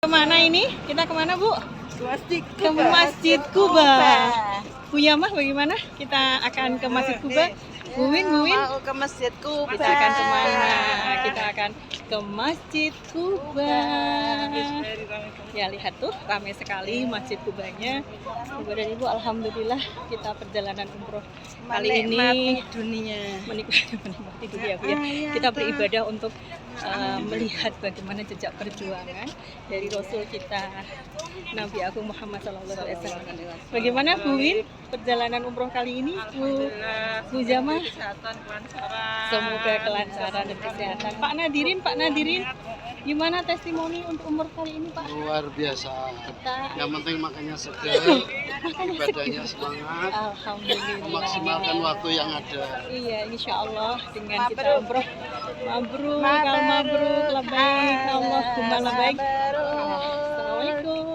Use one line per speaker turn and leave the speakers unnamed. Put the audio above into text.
Kemana ini? Kita kemana, Bu?
Masjid
Ke Masjid Kuba. Bu Yamah bagaimana? Kita akan ke Masjid Kuba. Bu Win.
Mau ke Masjid Kuba.
Kita akan kemana? Kita akan ke Masjid Kuba. Ya lihat tuh, ramai sekali Masjid Kubanya. Ibu dan Ibu, alhamdulillah kita perjalanan umroh kali ini
Menikmati dunia.
menikmati dunia, Bu ya. Kita beribadah untuk melihat bagaimana jejak perjuangan dari Rasul kita Nabi Agung Muhammad SAW. Bagaimana Bu Win perjalanan umroh kali ini, Bu Jama? Semoga kelancaran dan kesehatan. Pak Nadirin, gimana testimoni untuk umroh kali ini, Pak?
Luar biasa. Yang penting makannya segar, ibadahnya semangat,
Alhamdulillah.
memaksimalkan waktu yang ada.
Iya, insya Allah dengan kita umroh mabrur, kal mabrur, labaik, Allahumma labaik. Assalamualaikum.